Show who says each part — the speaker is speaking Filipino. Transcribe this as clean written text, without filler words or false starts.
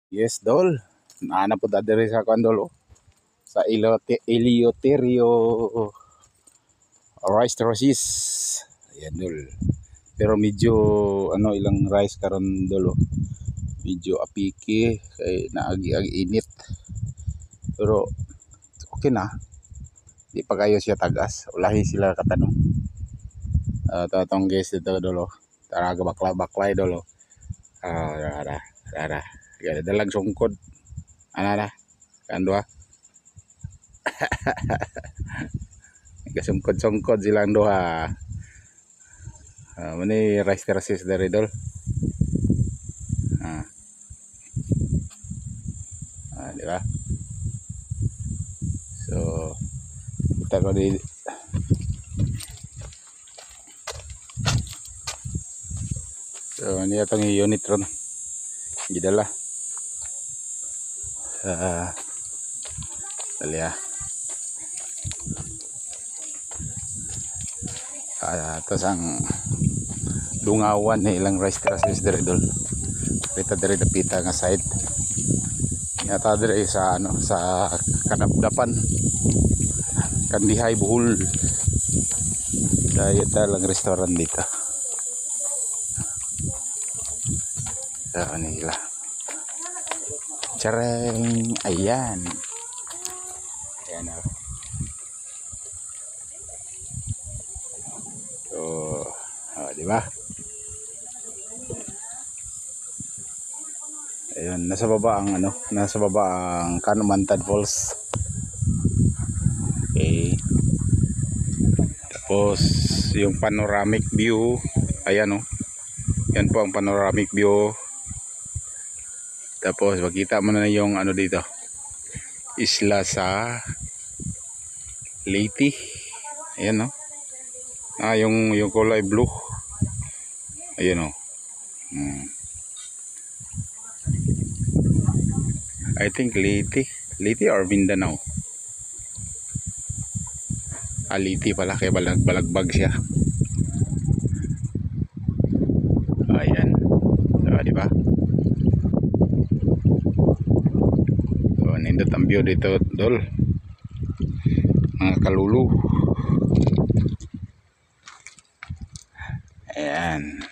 Speaker 1: Yes, dol. Naana po diri sa kandol sa Eleuterio rice terraces. Ayan dol. Pero medyo ano ilang rice karon dol. Medyo apiki kay naagi-agi init. Pero okay na. Di pa kayo siya tagas. Ulahi sila katanong. Tatong guys dito dolo. Tara baklay dolo. Rara. Dalag sungkod. Ana kandua. Kasungkod silang duha. Mani rice terraces dari dol. Di ba? So kita ko di so ini atong unit ron gidala dali atas ang dungawan ni ilang rice terraces dari dol. Kita dari dapita nga side yata dari sa ano sa kanapdapan Kandihay Bohol. Dahil lang restaurant dito. So nila. Chareng, ayan. Ayan na. So, di ba? Ayun, nasa baba ang Kanumantan Falls. Okay. Tapos yung panoramic view, ayan yan po ang panoramic view. Tapos makita mo na yung ano dito, isla sa Leyte. Ayan yung kulay blue. Ayan I think Leyte or Mindanao. Leyte pala kaya balagbag siya. Ayan. So, di ba? So, nindot ang view dito, dol. Mga kalulu. Ayan.